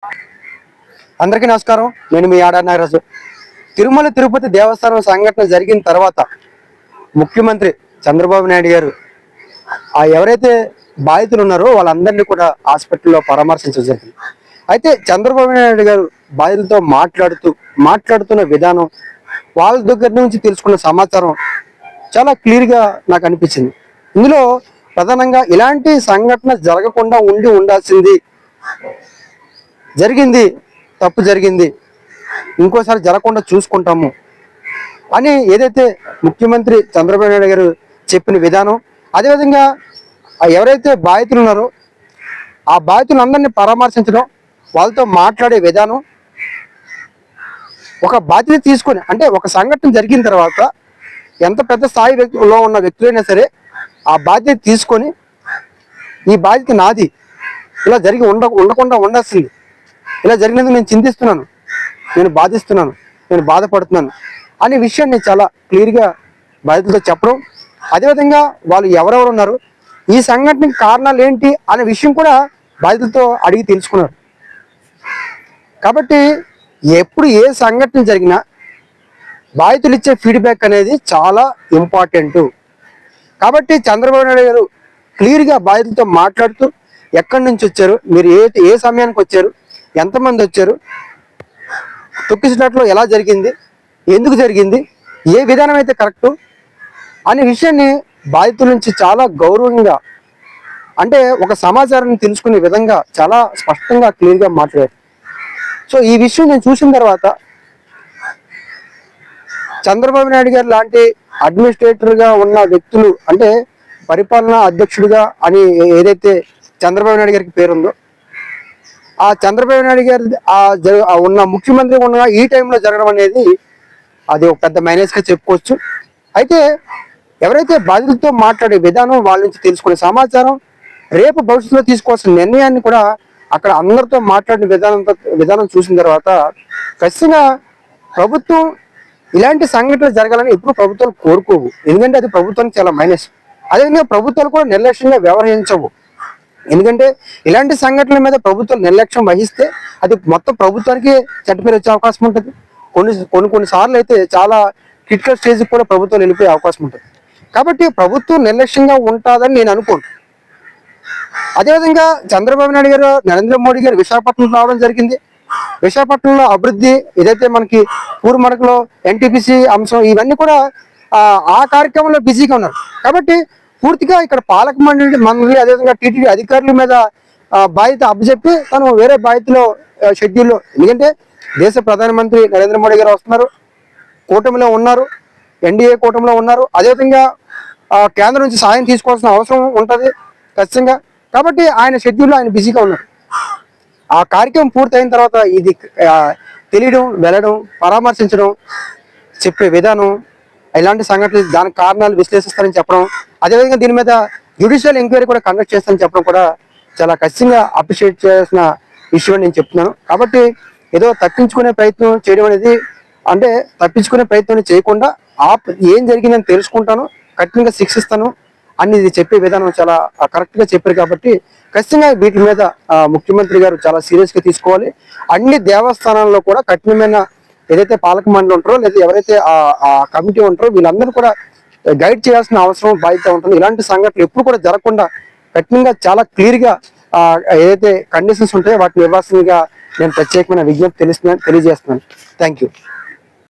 అందరికీ నమస్కారం. నేను మీ ఆడారి నాగరాజు. తిరుమల తిరుపతి దేవస్థానం సంఘటన జరిగిన తర్వాత ముఖ్యమంత్రి చంద్రబాబు నాయుడు గారు ఎవరైతే బాధితులు ఉన్నారో వాళ్ళందరినీ కూడా హాస్పిటల్లో పరామర్శించడం జరిగింది. అయితే చంద్రబాబు నాయుడు గారు బాధితులతో మాట్లాడుతున్న విధానం, వాళ్ళ దగ్గర నుంచి తెలుసుకున్న సమాచారం చాలా క్లియర్గా నాకు అనిపించింది. ఇందులో ప్రధానంగా ఇలాంటి సంఘటన జరగకుండా ఉండాల్సింది, జరిగింది, తప్పు జరిగింది, ఇంకోసారి జరగకుండా చూసుకుంటాము అని ఏదైతే ముఖ్యమంత్రి చంద్రబాబు నాయుడు గారు చెప్పిన విధానం, అదేవిధంగా ఎవరైతే బాధితులు ఉన్నారో ఆ బాధితులందరినీ పరామర్శించడం, వాళ్ళతో మాట్లాడే విధానం, ఒక బాధ్యత తీసుకొని, అంటే ఒక సంఘటన జరిగిన తర్వాత ఎంత పెద్ద స్థాయి వ్యక్తిలో ఉన్న వ్యక్తులైనా సరే ఆ బాధ్యత తీసుకొని, ఈ బాధ్యత నాది, ఇలా జరిగి ఉండకుండా ఉండాల్సింది, ఇలా జరిగినందుకు నేను చింతిస్తున్నాను, నేను బాధిస్తున్నాను, నేను బాధపడుతున్నాను అనే విషయాన్ని చాలా క్లియర్గా బాధితులతో చెప్పడం, అదేవిధంగా వాళ్ళు ఎవరెవరు ఉన్నారు, ఈ సంఘటనకి కారణాలు ఏంటి అనే విషయం కూడా బాధితులతో అడిగి తెలుసుకున్నారు. కాబట్టి ఎప్పుడు ఏ సంఘటన జరిగినా బాధితులు ఇచ్చే ఫీడ్బ్యాక్ అనేది చాలా ఇంపార్టెంట్. కాబట్టి చంద్రబాబు నాయుడు గారు క్లియర్గా బాధితులతో మాట్లాడుతూ ఎక్కడి నుంచి వచ్చారు, మీరు ఏ సమయానికి వచ్చారు, ఎంతమంది వచ్చారు, తొక్కిసలాట్లో ఎలా జరిగింది, ఎందుకు జరిగింది, ఏ విధానం అయితే కరెక్టు అనే విషయాన్ని బాధితుల నుంచి చాలా గౌరవంగా, అంటే ఒక సమాచారాన్ని తెలుసుకునే విధంగా చాలా స్పష్టంగా క్లియర్గా మాట్లాడారు. సో ఈ విషయం నేను చూసిన తర్వాత చంద్రబాబు నాయుడు గారు లాంటి అడ్మినిస్ట్రేటర్గా ఉన్న వ్యక్తులు, అంటే పరిపాలనా అధ్యక్షుడిగా అని ఏదైతే చంద్రబాబు నాయుడు గారికి పేరుందో, ఆ చంద్రబాబు నాయుడు గారు ఉన్న ముఖ్యమంత్రి ఉన్న ఈ టైంలో జరగడం అనేది అది ఒక పెద్ద మైనస్గా చెప్పుకోవచ్చు. అయితే ఎవరైతే బాధితులతో మాట్లాడే విధానం, వాళ్ళ నుంచి తెలుసుకునే సమాచారం, రేపు భవిష్యత్తులో తీసుకోవాల్సిన నిర్ణయాన్ని కూడా అక్కడ అందరితో మాట్లాడిన విధానం చూసిన తర్వాత ఖచ్చితంగా ప్రభుత్వం ఇలాంటి సంఘటనలు జరగాలని ఎప్పుడు ప్రభుత్వాలు కోరుకోవు. ఎందుకంటే అది ప్రభుత్వానికి చాలా మైనస్. అదేవిధంగా ప్రభుత్వాలు కూడా నిర్లక్ష్యంగా వ్యవహరించవు. ఎందుకంటే ఇలాంటి సంఘటనల మీద ప్రభుత్వం నిర్లక్ష్యం వహిస్తే అది మొత్తం ప్రభుత్వానికి చెడ్డపేరు వచ్చే అవకాశం ఉంటుంది. కొన్నిసార్లు అయితే చాలా క్రిటికల్ స్టేజ్కి కూడా ప్రభుత్వం వెళ్ళిపోయే అవకాశం ఉంటుంది. కాబట్టి ప్రభుత్వం నిర్లక్ష్యంగా ఉంటుందని నేను అనుకోను. అదేవిధంగా చంద్రబాబు నాయుడు గారు, నరేంద్ర మోడీ గారు విశాఖపట్నం రావడం జరిగింది. విశాఖపట్నంలో అభివృద్ధి, ఏదైతే మనకి పూర్వమరకలో ఎన్టీపీసీ అంశం, ఇవన్నీ కూడా ఆ కార్యక్రమంలో బిజీగా ఉన్నారు. కాబట్టి పూర్తిగా ఇక్కడ పాలక మండలి అదేవిధంగా టీటీడీ అధికారుల మీద బాధ్యత అప్పచెప్పి తను వేరే బాధ్యతలో షెడ్యూల్లో, ఎందుకంటే దేశ ప్రధానమంత్రి నరేంద్ర మోడీ గారు వస్తున్నారు, కూటమిలో ఉన్నారు, ఎన్డీఏ కూటమిలో ఉన్నారు, అదేవిధంగా కేంద్రం నుంచి సాయం తీసుకోవాల్సిన అవసరం ఉంటుంది ఖచ్చితంగా. కాబట్టి ఆయన షెడ్యూల్లో ఆయన బిజీగా ఉన్నారు. ఆ కార్యక్రమం పూర్తయిన తర్వాత ఇది తెలియడం, వెళ్ళడం, పరామర్శించడం, చెప్పే విధానం, ఇలాంటి సంఘటనలు దానికి కారణాలు విశ్లేషిస్తారని చెప్పడం, అదేవిధంగా దీని మీద జ్యుడిషియల్ ఎంక్వైరీ కూడా కండక్ట్ చేస్తారని చెప్పడం కూడా చాలా ఖచ్చితంగా అప్రిషియేట్ చేయాల్సిన విషయం నేను చెప్తున్నాను. కాబట్టి ఏదో తప్పించుకునే ప్రయత్నం చేయడం అనేది, అంటే తప్పించుకునే ప్రయత్నం చేయకుండా ఏం జరిగిందని తెలుసుకుంటాను, కఠినంగా శిక్షిస్తాను అని చెప్పే విధానం చాలా కరెక్ట్గా చెప్పారు. కాబట్టి ఖచ్చితంగా వీటి మీద ముఖ్యమంత్రి గారు చాలా సీరియస్గా తీసుకోవాలి. అన్ని దేవస్థానాల్లో కూడా కఠినమైన ఏదైతే పాలక మండలి ఉంటారో లేదా ఎవరైతే ఆ కమిటీ ఉంటారో వీళ్ళందరూ కూడా గైడ్ చేయాల్సిన అవసరం, బాధ్యత ఉంటుంది. ఇలాంటి సంఘటనలు ఎప్పుడు కూడా జరగకుండా కఠినంగా చాలా క్లియర్గా ఏదైతే కండిషన్స్ ఉంటాయో వాటిని ఇవ్వాల్సిందిగా నేను ప్రత్యేకమైన విజ్ఞప్తి తెలియజేస్తున్నాను. Thank you.